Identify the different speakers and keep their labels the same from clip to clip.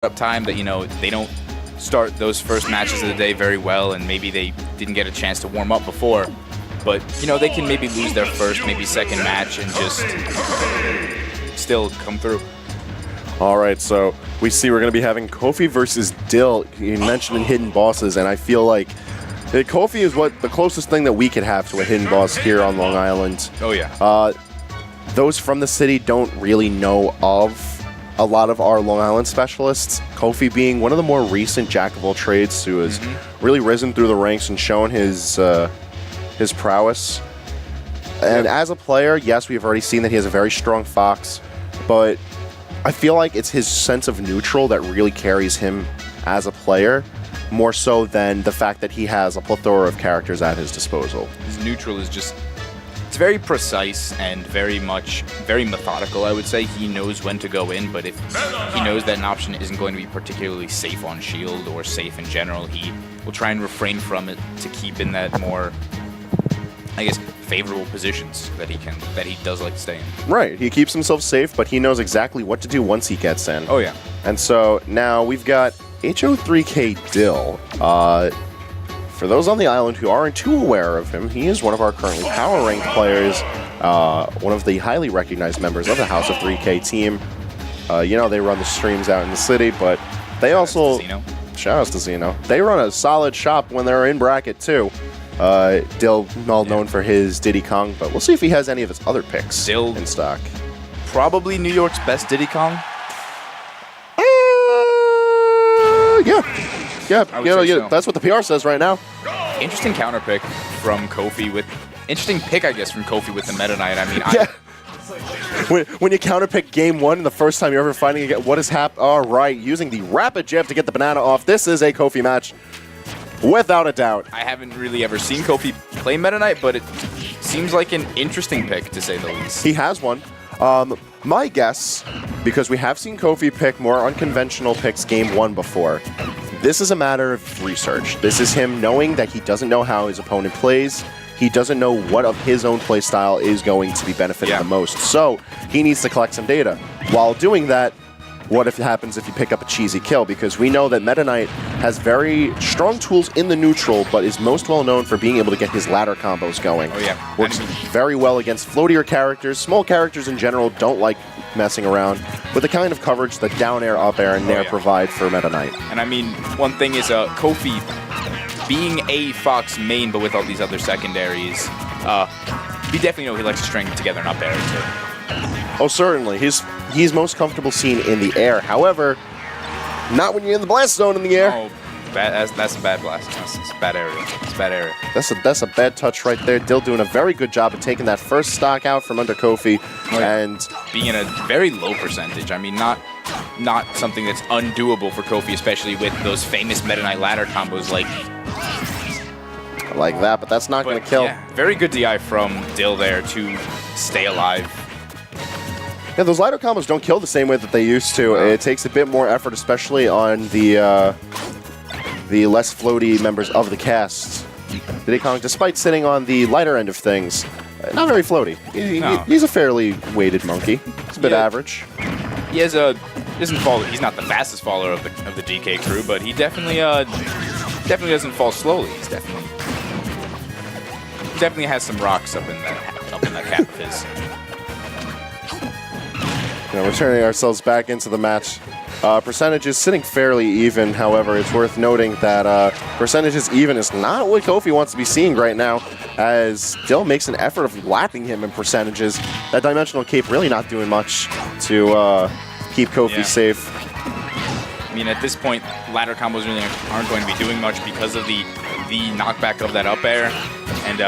Speaker 1: up time that, you know, they don't start those first matches of the day very well, and maybe they didn't get a chance to warm up before. But, you know, they can maybe lose their first, maybe second match and just still come through.
Speaker 2: All right, so we see we're going to be having Kofi versus Dill. You mentioned in Hidden Bosses, and I feel like Kofi is the closest thing that we could have to a hidden boss here on Long Island.
Speaker 1: Oh, yeah.
Speaker 2: Those from the city don't really know of a lot of our Long Island specialists. Kofi being one of the more recent jack-of-all-trades who has really risen through the ranks and shown his prowess. And as a player, yes, we've already seen that he has a very strong Fox, but I feel like it's his sense of neutral that really carries him as a player, more so than the fact that he has a plethora of characters at his disposal.
Speaker 1: His neutral is just, it's very precise and very methodical, I would say. He knows when to go in, but if he knows that an option isn't going to be particularly safe on shield or safe in general, he will try and refrain from it to keep in that more, I guess, favorable positions that he does like to stay in. Right,
Speaker 2: he keeps himself safe, but he knows exactly what to do once he gets in.
Speaker 1: Oh yeah.
Speaker 2: And so now we've got Ho3K Dill. For those on the island who aren't too aware of him, he is one of our currently power ranked players, one of the highly recognized members of the House of 3K team. You know, they run the streams out in the city, but they also... Shout outs to Zeno. They run a solid shop when they're in bracket too. Dill, well known for his Diddy Kong, but we'll see if he has any of his other picks
Speaker 1: Dill,
Speaker 2: in stock.
Speaker 1: Probably New York's best Diddy Kong.
Speaker 2: Yeah, that's what the PR says right now.
Speaker 1: Interesting counter pick from Kofi with... Interesting pick, I guess, from Kofi with the Meta Knight. I mean,
Speaker 2: yeah. When you counter pick game one, the first time you're ever fighting again, what has happened? All right, using the rapid jab to get the banana off. This is a Kofi match, without a doubt.
Speaker 1: I haven't really ever seen Kofi play Meta Knight, but it seems like an interesting pick, to say the least.
Speaker 2: He has one. My guess, because we have seen Kofi pick more unconventional picks game one before, this is a matter of research. This is him knowing that he doesn't know how his opponent plays. He doesn't know what of his own play style is going to be benefiting the most. So he needs to collect some data. While doing that, what if it happens if you pick up a cheesy kill? Because we know that Meta Knight has very strong tools in the neutral, but is most well known for being able to get his ladder combos going.
Speaker 1: Oh yeah.
Speaker 2: Works very well against floatier characters. Small characters in general don't like messing around with the kind of coverage that down air, up air, and nair provide for Meta Knight.
Speaker 1: And I mean, one thing is Kofi being a Fox main, but with all these other secondaries, we definitely know he likes to string together an up air too.
Speaker 2: Oh, certainly. He's most comfortable seen in the air. However, not when you're in the blast zone in the air.
Speaker 1: Oh, that's a bad blast. That's a bad area. It's a bad area.
Speaker 2: That's a bad touch right there. Dill doing a very good job of taking that first stock out from under Kofi, and
Speaker 1: being in a very low percentage. I mean, not something that's undoable for Kofi, especially with those famous Meta Knight ladder combos like
Speaker 2: that. But that's not going to kill.
Speaker 1: Yeah, very good DI from Dill there to stay alive.
Speaker 2: Yeah, those ladder combos don't kill the same way that they used to. It takes a bit more effort, especially on the less floaty members of the cast. Diddy Kong, despite sitting on the lighter end of things, not very floaty. He's a fairly weighted monkey. He's a bit average.
Speaker 1: He has he's not the fastest faller of the DK crew, but he definitely doesn't fall slowly. He definitely has some rocks up in that cap of his.
Speaker 2: We're turning ourselves back into the match. Percentages sitting fairly even. However, it's worth noting that percentages even is not what Kofi wants to be seeing right now, as Dill makes an effort of lapping him in percentages. That dimensional cape really not doing much to keep Kofi safe.
Speaker 1: I mean, at this point, ladder combos really aren't going to be doing much because of the knockback of that up air. And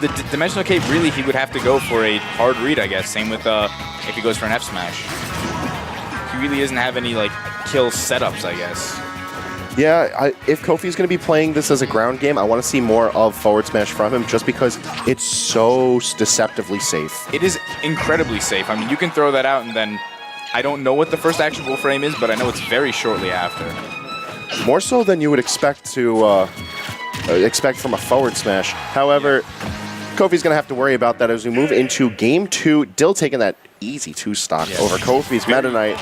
Speaker 1: the dimensional cape, really, he would have to go for a hard read, I guess. Same with if he goes for an F smash. He really doesn't have any kill setups, I guess.
Speaker 2: Yeah, if Kofi's going to be playing this as a ground game, I want to see more of forward smash from him, just because it's so deceptively safe.
Speaker 1: It is incredibly safe. I mean, you can throw that out, and then I don't know what the first actionable frame is, but I know it's very shortly after.
Speaker 2: More so than you would expect to expect from a forward smash. However, Kofi's going to have to worry about that as we move into game two. Dill taking that easy 2-stock over Kofi's Meta Knight.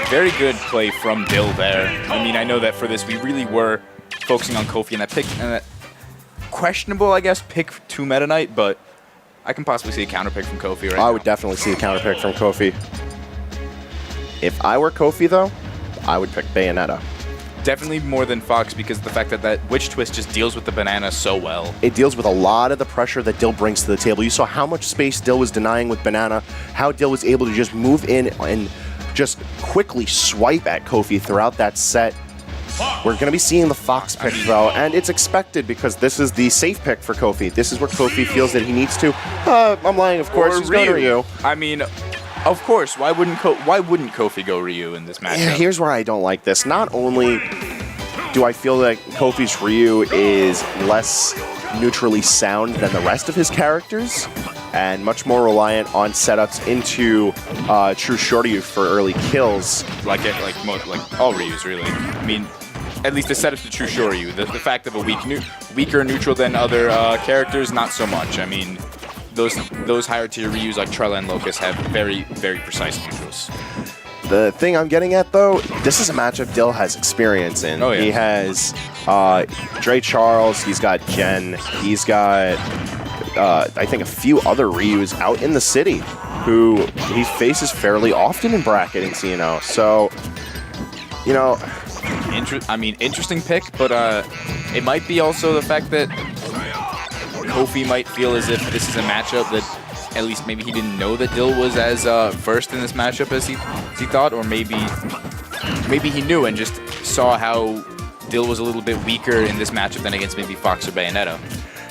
Speaker 1: Very good play from Dill there. I mean, I know that for this, we really were focusing on Kofi and that pick, and that questionable, I guess, pick to Meta Knight, but I can possibly see a counter pick from Kofi right now.
Speaker 2: I would definitely see a counter pick from Kofi. If I were Kofi, though, I would pick Bayonetta.
Speaker 1: Definitely more than Fox because of the fact that that Witch Twist just deals with the banana so well.
Speaker 2: It deals with a lot of the pressure that Dill brings to the table. You saw how much space Dill was denying with Banana, how Dill was able to just move in and just quickly swipe at Kofi throughout that set. We're going to be seeing the Fox pick, though, and it's expected because this is the safe pick for Kofi. This is where Kofi feels that he needs to. I'm lying, of course. He's going to Ryu.
Speaker 1: I mean, of course. Why wouldn't Kofi go Ryu in this matchup?
Speaker 2: Yeah, here's where I don't like this. Not only do I feel like Kofi's Ryu is less neutrally sound than the rest of his characters, and much more reliant on setups into True Shorty for early kills.
Speaker 1: Like all Ryus, really. I mean, at least the setups to True Shoryu. The fact of a weaker neutral than other characters, not so much. I mean, those higher tier Ryus like Trella and Locust have very, very precise neutrals.
Speaker 2: The thing I'm getting at, though, this is a matchup Dill has experience in.
Speaker 1: Oh, yeah.
Speaker 2: He has Dre Charles, he's got Jen, he's got, I think, a few other Ryus out in the city who he faces fairly often in bracketing, So, you know...
Speaker 1: interesting pick, but it might be also the fact that Kofi might feel as if this is a matchup that at least maybe he didn't know that Dill was as versed in this matchup as he thought, or maybe he knew and just saw how Dill was a little bit weaker in this matchup than against maybe Fox or Bayonetta.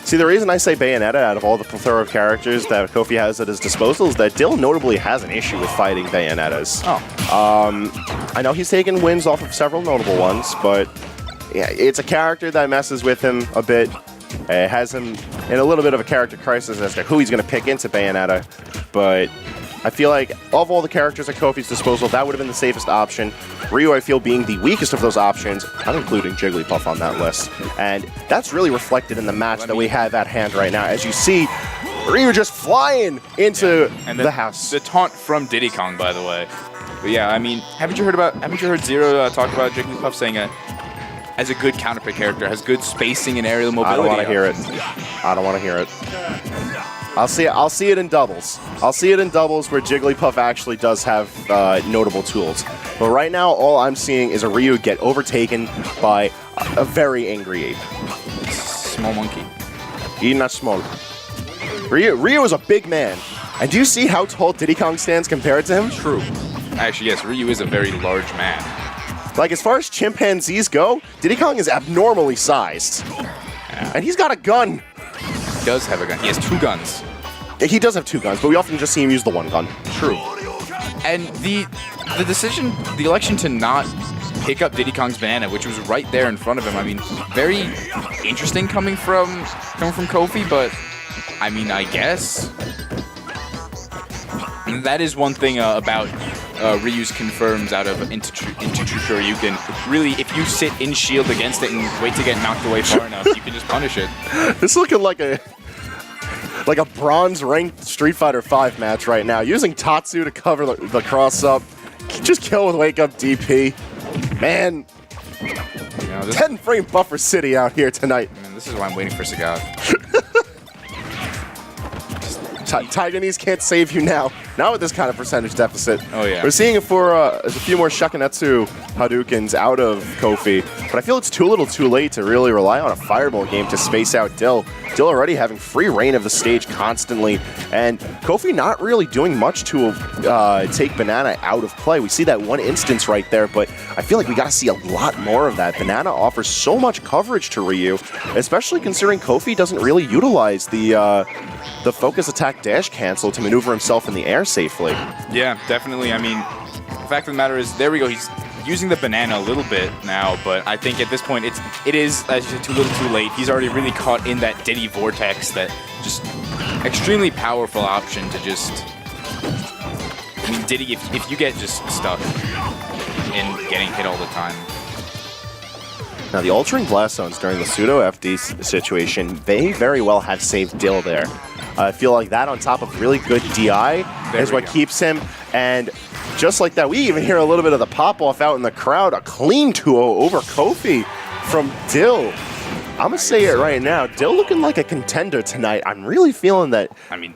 Speaker 2: See, the reason I say Bayonetta out of all the plethora of characters that Kofi has at his disposal is that Dill notably has an issue with fighting Bayonettas. I know he's taken wins off of several notable ones, but yeah, it's a character that messes with him a bit. It has him in a little bit of a character crisis as to who he's going to pick into Bayonetta, but I feel like of all the characters at Kofi's disposal, that would have been the safest option. Ryu, I feel, being the weakest of those options. I'm including Jigglypuff on that list. And that's really reflected in the match that we have at hand right now. As you see, Ryu just flying into the house.
Speaker 1: The taunt from Diddy Kong, by the way. But yeah, I mean, haven't you heard Zero talk about Jigglypuff saying as a good counterpick character, has good spacing and aerial mobility?
Speaker 2: I don't want to hear it. I don't want to hear it. I'll see it in doubles. I'll see it in doubles where Jigglypuff actually does have notable tools. But right now, all I'm seeing is a Ryu get overtaken by a very angry ape.
Speaker 1: Small monkey.
Speaker 2: He's not small. Ryu is a big man. And do you see how tall Diddy Kong stands compared to him?
Speaker 1: True. Actually, yes, Ryu is a very large man.
Speaker 2: Like, as far as chimpanzees go, Diddy Kong is abnormally sized. Yeah. And he's got a gun.
Speaker 1: He does have a gun. He has 2 guns.
Speaker 2: He does have 2 guns, but we often just see him use the 1 gun.
Speaker 1: True. And the election to not pick up Diddy Kong's banana, which was right there in front of him, I mean, very interesting coming from Kofi, but I mean, I guess that is one thing about Ryu's confirms out of into True Shoryu. You can really, if you sit in shield against it and wait to get knocked away far enough, you can just punish it.
Speaker 2: This is looking like a bronze ranked Street Fighter V match right now. Using Tatsu to cover the cross up. Just kill with wake up DP. Man, 10 frame buffer city out here tonight.
Speaker 1: Man, this is why I'm waiting for Sagat.
Speaker 2: Taiwanese can't save you now. Not with this kind of percentage deficit.
Speaker 1: Oh, yeah.
Speaker 2: We're seeing it for a few more Shakunetsu Hadoukens out of Kofi, but I feel it's too little too late to really rely on a fireball game to space out Dill. Dill already having free reign of the stage constantly, and Kofi not really doing much to take Banana out of play. We see that one instance right there, but I feel like we got to see a lot more of that. Banana offers so much coverage to Ryu, especially considering Kofi doesn't really utilize the focus attack dash cancel to maneuver himself in the air safely.
Speaker 1: Yeah, definitely. I mean, the fact of the matter is, there we go. He's using the banana a little bit now, but I think at this point it is as you said, too little too late. He's already really caught in that Diddy vortex, that just extremely powerful option to just... I mean, Diddy, if you get just stuck in getting hit all the time.
Speaker 2: Now, the altering blast zones during the pseudo FD situation may very well have saved Dill there. I feel like that on top of really good DI is what keeps him And just like that, we even hear a little bit of the pop-off out in the crowd. A clean 2-0 over Kofi from Dill. I'm going to say it right now. Dill looking like a contender tonight. I'm really feeling that.
Speaker 1: I mean,